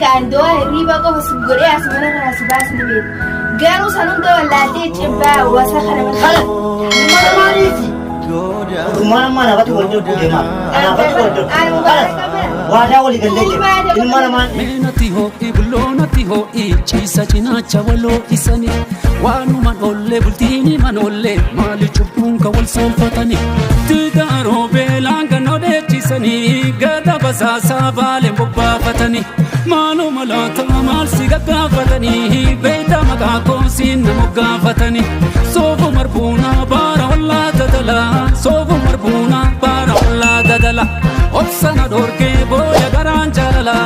كان دوه ريبا قف سجوري أسمعنا كنا سباس نبيت قالوا سنون دوا لاتي تبا وسخنا من خلق ما ماليتي ما أنا بتقول لك كلمة أنا بتقول لك وادا ولي قلت المرمان منتي هو إبلونتي هو إيشيسا جنا شوالو إساني وانو من أولي بلتيني من أولي مالي شبون كول سولفتني تدارو بلانغ نودي جيساني غدا بساسا بالي مبافتني مالو ملاتا مال سيغا فتني بيتا مكاكو سين مقافتني صوفو مربونا بارا والله ددلا صوفو مربونا بارا والله ددلا وبسنا دوركي بويا غران جاللا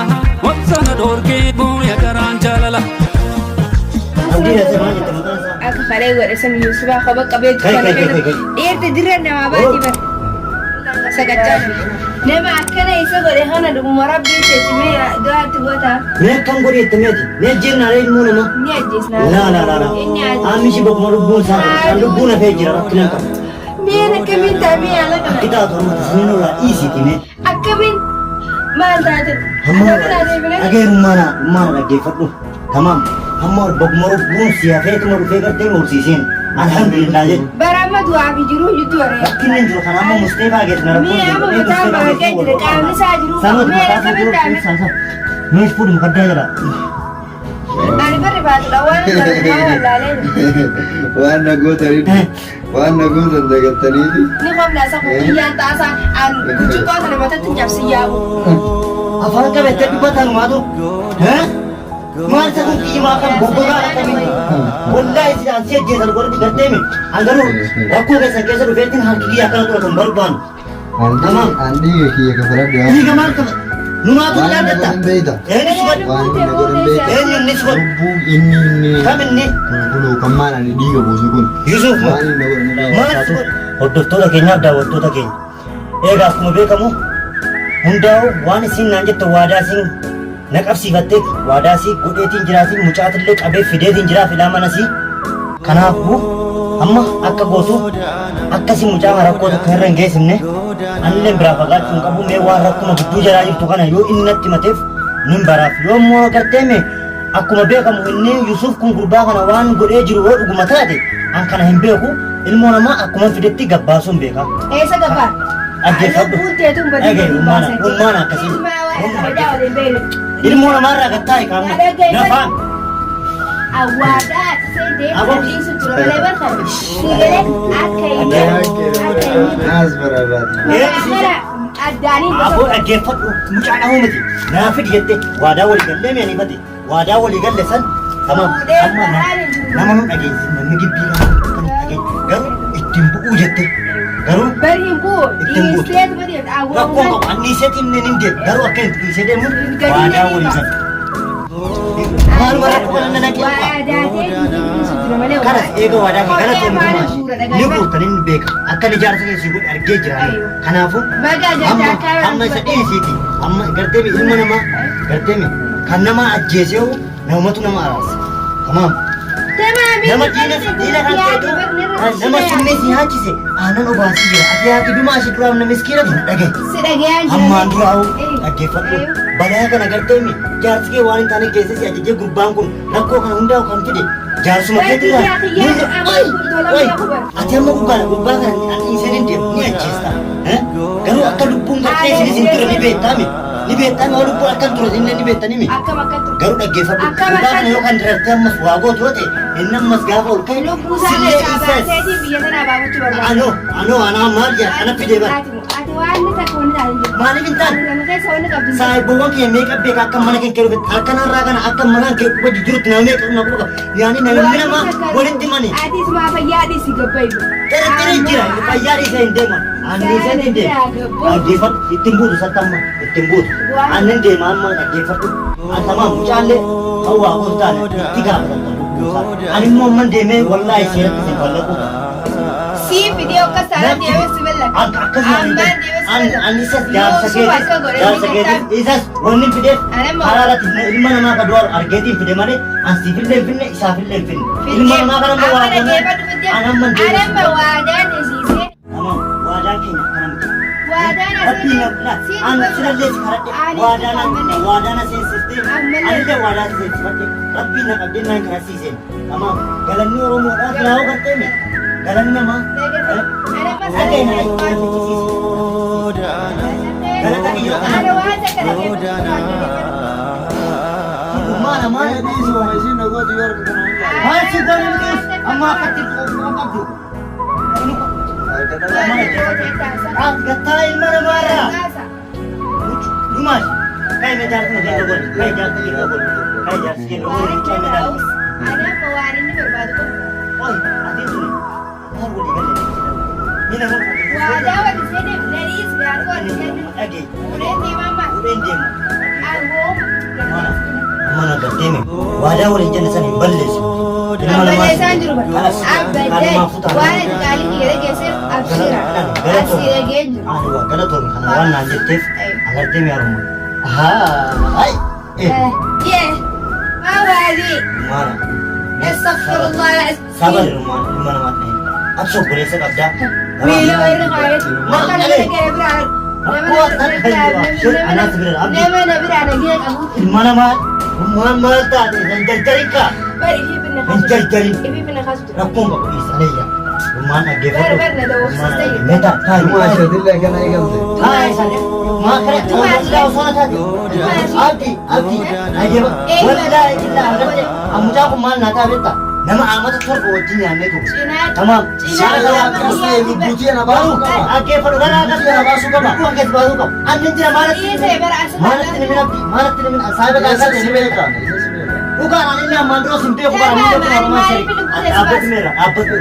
وبسنا دوركي بويا غران جاللا aku kare gue sama Yusuf aku bakal beli dia tiduran nama bati ber segajar nama akhirnya isu gue hana dulu marah beli cuma doa tu buat apa? Nih kamu gue itu mesti, nih jen nari ilmu nama? Nih jes nah. Ini aja. Ami sih bok malu bun sama, lu bun apa aja lah kenapa? Biar kami tapi anak kan. Kita tuh rumah sini nora isi kini. Kami mana tu? Agar mana lagi fatu, tamam. Hamar bok malu bun siapa itu malu fikir tengok sisin. Alhamdulillah je. Barama dua abi juru itu orang. Kini juru kan amu mesti baget nara. Mie amu betul baget jadi kami saja juru. Mie kami tapi. Mie pun muka dah. Ani beri batu lawan dari bawah lain. Wana gue tadi dekat tadi itu. Ni kau belasa kau iya tasa an kucu kau sana mata tunjuk siap. Apa kan betul tu batang madu? Hah? Masa tu kiki makan boboga kami. Wallahi si ansi jenis orang di kerja ni. Agar aku kesana betul hal kiki akan tu akan berban. Andi kiki kepada dia. Ini kamar Numa tu dah datang. Ini sebab. Ini sebab. Ini. Kami ni. Bulu kemana ni dia bosukun. Yusuf. Mana sebab? Waktu tu dah kena dah waktu tu kena. Aku mau beri kamu. Undau wani sin nanje tu wadah sin nak absi batik wadah si kudetin jerasi mucat lek abe fidetin jerah filama nasi. Kanapu amma akka gosu akka si mucat harap ko keren guys ne. Anne berapa kali pun kamu mewah rakku mau gitu jerah itu kan yo innet timatif nimbaraf yo mau kerja me. Aku mau beri kamu ini Yusuf kung kurba kana wan gode jiru wo gumata de. Angkana hembe aku ilmu nama aku mau fideti gabbasum beka. Esa gabbar. Age fadu. Age umana kasi. Ilmu nama raga tai kamu. Nafan. Awadat sede adi sutra lebar kan. Sigere Asbarabat. Adani Aku age fadu mucana hu mati. Nafid yette wada wali galle me ni mati. Wada wali galle san. Tamam. Amma nama nun age nigi bilang kan age garu itimbu ujette. Garu Berimbu, istiad beri awal. Rakko ko anni setin ne ninde garu akan sede mu wada wali san. Malu barat ko nan nake. Karas ego wada ki kana to mu ni ko tanin beka akan jar sai shi gudi arge jira kanafu amma sai siti amma garte mi ilmu nama garte mi kannama ajjeseu namatu nama aras tamam nama dina kan tetu nama sunne si hachise anan obasi jira atiya ki bima shi kram na miskira dage amma andrau age fatu balaya kana garte mi jar ke wani tane kese si ajje gurbang kun nakko kan undau kan tide jar suma ketira oi atiya mo bukan gurbang kan ani senin dia ni ajista garu akan dupung garte sini sintura ni betami orang pun akan terus ini ni betani mi garu age fatu gurbang yo kan rerte mas wago tote innam mas gafo kai sile isas ano ana marja ana pide ba mani bintan sai bawang ke make up beka kam mana ke keru akan ragan akan mana ke ko jurut na make na ko yani na mina ma bolin di mani adi sama payadi si gabai tere jira payadi sai ndema ani sai ndem age fat itimbu satamma itimbu anen de mamma age fat atama muchalle awa ko tane tiga ani mo man de me wallahi sai se ballaku si video ka sara dia bismillah an isas jar sake isas wonin pide hararat ilma nama ka dor argeti pide mane an sivil le pinne isafil le pinne ilma nama ka nama anam man wada de sise tamam wada ke أنا سنلي سكرت وادانا سيستم أنا ده وادانا سيستم ربي نقدنا كراسيسين تمام قالني رومو أكلاو كتيمي قالنا ما mana mana di sini masih nago dior masih dari itu amma katil kamu kata mana marah rumah kayak mejar tu dia gol kayak jatuh dia gol kayak jatuh dia gol kayak mejar ada pewarin ini berbatu oh ada tu baru boleh kali ini nama wadah di sini dari segar kau di sini lagi udah di mama mana kateme wadah boleh jadi sana balis balis anjur balis abadai wadah kali kira geser absira absira genju aduh kalau tu kan warna jetif agar teme aruma hai awali mana astagfirullah sabar mana mati abso boleh sekadar Milo ini kaya makan ada kayak berat Kuat tak kaya anak sebenar abdi Mana berat lagi kamu mana mal tadi dan ka Bari ini benar mencari Ini benar kasus rakung kau bisa leya mana gefa Benar ada waktu meta kai Masya Allah kan ayam tu. hai sana makre tahu sana tadi abdi aje wallahi illa amuja ko mal nata beta nama amata torko wajini ameto tamam Saya kasih ibu pujian apa? ake padugana kasih basu kama ku ake basu kama annin jira mana tin sahiba Saya kasih sini mereka. bukan annin na mandro simpe ko para mo ko ma seri abad mera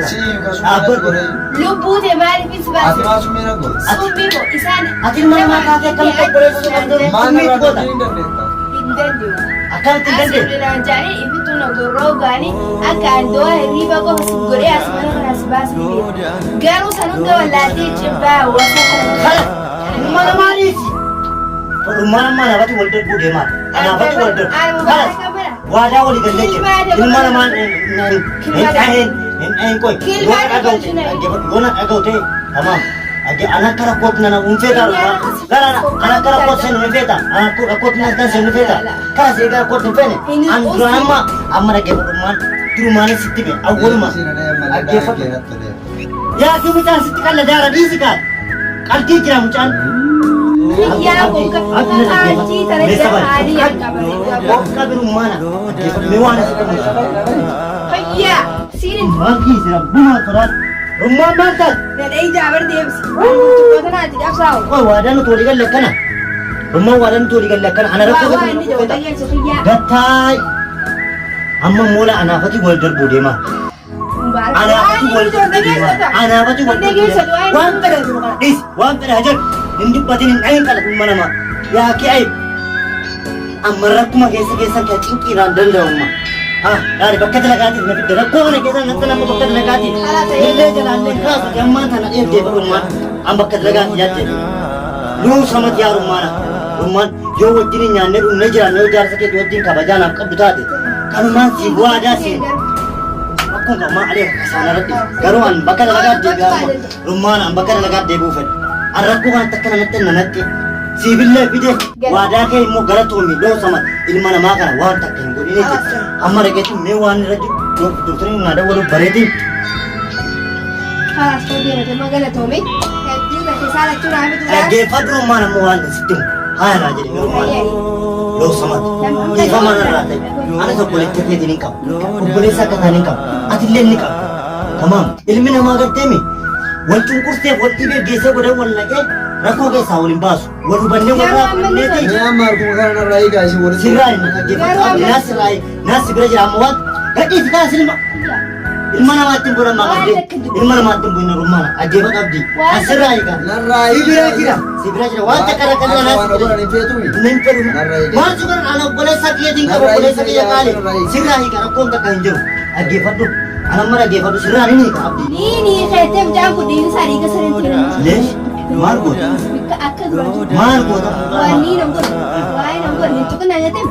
Si kasih mereka. Lubu de mari pisbas Ati masuk mereka. Sumbi mo isan atin mana maka ke kam ko bore so mandro Mana sumit ko ada ta internet? Indendu akan tindende Asudinanjani ibitu na gorogani akandoa riba ko sigore asmana na asbas garu sanunga walati chimba wasa khala mana marisi mana wati wolde bude ma ana wati wolde khala wada wali galle ke mana man en koy gona agaute tamam age anak kara kot nana unfeta kara anak kara kot sen unfeta anak kot nana kan sen unfeta kara se kara kot unfene an drama amara ke man turumane sittibe awolma Sini ada yang mana age fat ada tu dia. ya ki mutan sitikal dara disikal kalti kira mutan ya ko kaji taraja hali yang kabiru mana age fat mewana sittibe hayya sirin maki sira buma torat rumah mantat dan ai jabar debs ko tana ti afsaw oh wadan to digal lekana rumah wadan to digal lekana ana rakko ni da wata yace hayya gatai amma mola ana fati wal darbo de ma ana fati wal darbo de ma ana fati wal darbo de ma wan kada dis wan kada hajar indi patin ayin kala mana ma ya ki ai amma rakuma kesa ka cinki ran danda umma ha dari bakkat lagati na fidda rakko ne kesa nan nan bakkat lagati ille jalan ne khas yamma tana de umma am bakkat lagati yatte lu samat ya rumman yo wajini nyanne ne jira ne jar sake do din ka bajana kabduta de kan man si wada si aku enggak ma ale kasana rabbi garuan bakkat lagati garu rumman am bakkat lagati bu fed arrakku kan takkana natte si billahi bide wada ke mo garato mi do samat ilmana ma kana wa takkan godi ne amma rage tu me wani rage to dutrin na da wani baredi خلاص خذي هذا ما قالت تومي تجيب لك رسالة تقول عمي rage fadru mana mo wani sitim haya na jeri me wani do samat ni fa mana rate ana to boleh tete dinin kam boleh sakata nin kam atille nin kam tamam ilmina ma gatte mi waltun kurte watti be gese goda walla ke rako ke sawulin basu wadu banne wala banne ti Ni amar ko kana rai ga shi wani. sirai na ke nasirai nasibra jira amwat gadi tika silma ilmana matin bura magade ilmana matin buina rumana ajeba abdi asirai ga Na rai sibra jira wata kara kala Wana nas ni fetu ni. nen peru ma juga ana boleh sakiya dinka boleh sakiya kale sirai ga rakon ka kanjo ajeba du ana mara ajeba du sirai ni ka abdi ini khatem jangan kudin sari ke sering tiran lesh margo bika akad baju margo wani nombor wai nombor itu kan nanya tem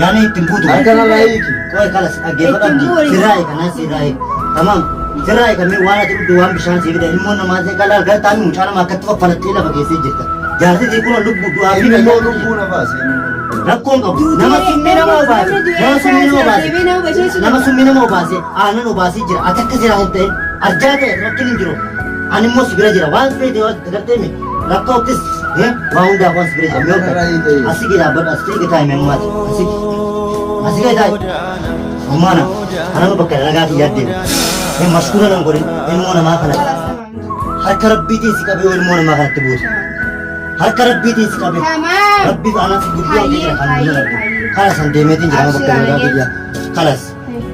yani timbudu An kana rai ki. koy kalas ajeba abdi sirai kana sirai tamam Sirraa eegamee waan ati dhugdu waan bishaan sii fida ilmoo namaa see qalaa galtaan mucaa namaa akkatti faffalattee lafa keessee jirta. Jaarsi kun lubbuu du'aa fi Ilmoo lubbuu na baase. rakkoon qabu. Nama summii nama obaase. Nama summii nama obaase. Nama summii nama obaase. Aannan obaasee jira. Ati akka siraa hin ta'in arjaa ta'e rakkin hin jiru. Ani immoo si bira jira. Waan feete gartee mi rakkooftis waa hundaa waan si bira jira. Asii gadi dhaabbadhu asii gadi taa'ime ammaati. Asii gadi taa'ime. Ammaana anama bakka dhagaa kiyyaa deemu. Mashkuura nan godhin ilmoo namaa kana. Harka rabbiitiin si qabee ilmoo namaa kanatti buusa. Harka rabbiitiin si qabee. Rabbiif anas guddoo jira kan kalas an deemeetiin jira bakka dhagaa kiyyaa. Kalas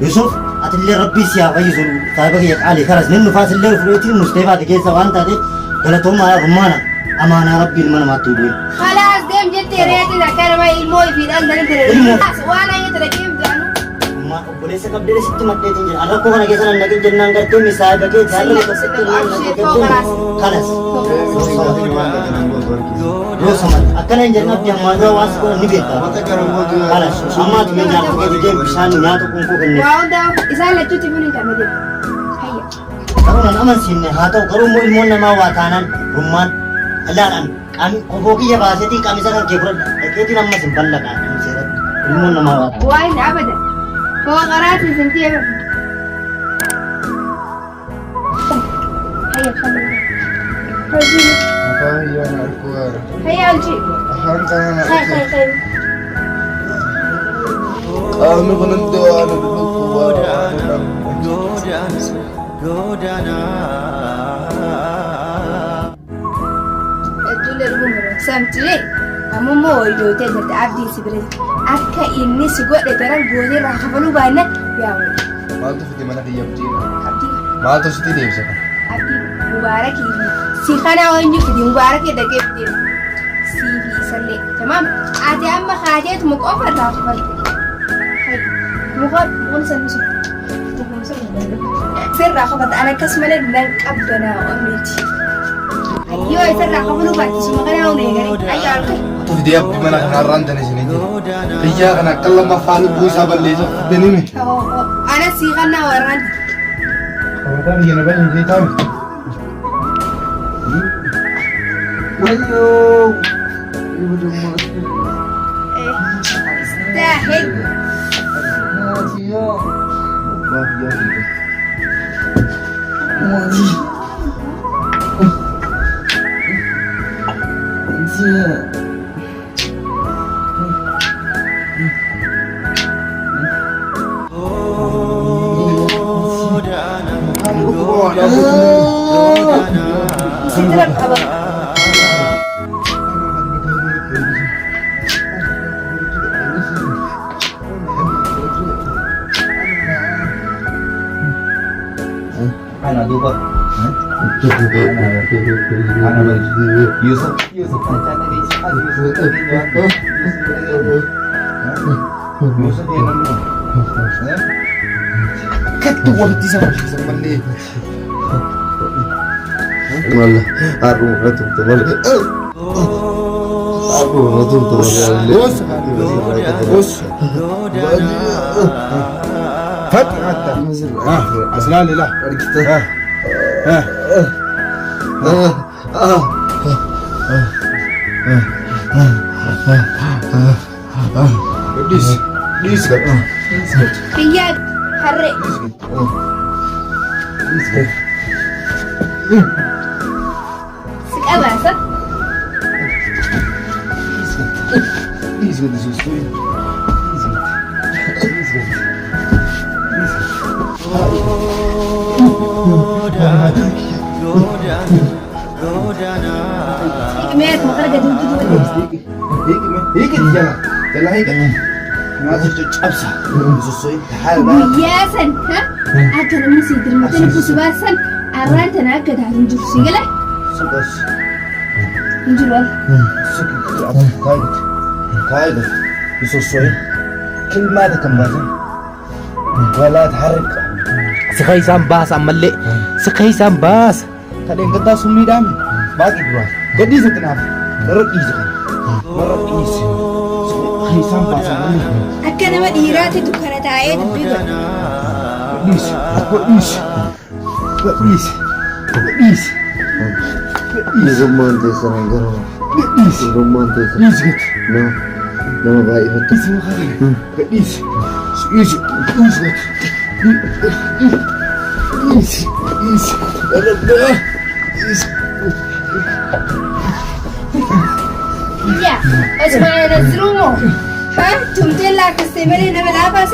Yusuf atillee rabbii si haa fayyisu saahiba kiyya qaalii kalas nin nufaas illee fudheetiin Musteefaati keessa waan taateef galatoomaa rummaana amaanaa rabbiin mana namaatti hidhuun. Kalas deem jettee reetiin akka nama ilmoo fi dhalli tere. Waan ayyata dhaqee jaanu. Obboleessa qabdee sitti maddeetiin jira. Rakkoo kana keessa nan naqin jennaan gartee misaa dhaqee jaalala keessatti kalas. Yoo samal akkana hin jennaaf jammaa dura waan sikoo ni beekta. Kalas ammaatu mee nyaata kee jijeen bishaan nyaata kunkuu kennee. Waa hundaa isaan lachuutti buni qamadee. Hayya. Garuu nan amansiifne haa ta'u garuu immoo ilmoon namaa waa taanaan rummaan allaadhaan kofoo kiyya baaseetiin qamisa kan kee fudhadha. Dhaqeetiin ammas hin ballaqaa ilmoon namaa waa taanaan. Waa hin abadan. Kau keras di sini apa? Ayo kamu. Pergi. Apa yang aku? Ayo Alci. Hantaran aku. Saya. Kamu penentuan Itu lebih murah. Sampai kamu mau itu jadi abdi sebenarnya. Akka inni si godhe garan gootee irraa kafaluu baanne yaa'u. Maaltu fide mana kiyya butiina? Abdii. Maaltu sitti deebisa kan? Abdii mubaarakii fi si kana eenyu fide mubaarakii dhaqee fide sii fi isallee tamaam ati amma kaateetu muka ofa irraa kafalte. Mukoon sannisu. Sirraa kafalte an akkasumalee nan qabbanaa oomeeti. Yoo isarraa kafaluu baatte suma kana oonee garee ayyaa alkee. Dia mana karaan dan sini je. Dia kena kalau mafal buisa balik so benime. Anak sih kan nawaran. Kamu tahu dia nak balik ni tahu. Wayo. Ibu rumah. Istahil. Masih. Bahaya gitu. Masih. Sindiran apa? Anak dua. Yusuf macam ni Yusuf dia nak. Ketua di sana sembali. Wallah, aku ratu terbalik. Aku ratu terbalik. Bos. Hati hatta. Aslan lillah. Kita. Please. Lihat hari. Sekarang bahasa. Hikmet, makanya gak duduk dulu. Hikmet jalan. Jalan hikmet. Ngasih cucap sah. Sesuai hal Biasan, ha? Agar masih termakan kusubasan. Aran tenaga dah tunjuk segala. Sebas. Tunjuklah. Kaidah. Sesuai. Kelima kembali. Wala tarik. Sekaisan bas amalle. Sekaisan bas. Kadang kita sumi dami. Bagi dua. Jadi setenah. Terus kan. Terus. Sekaisan bas amalle. Akka nama dhiiraati dukkana taa'ee dubbii godha. Is. gadhiisi gadhiisi Dhiirummaan teessan garuu gadhiisi dhiirummaan teessan dhiisi gati nama baay'ifatu. dhiisi maqaa gadhiisi dhiisi dhiisi gati dhiisi dhiisi alabbaa dhiisi. يا اسمع ينزلوه ها تمتلك استمري نبي لا بس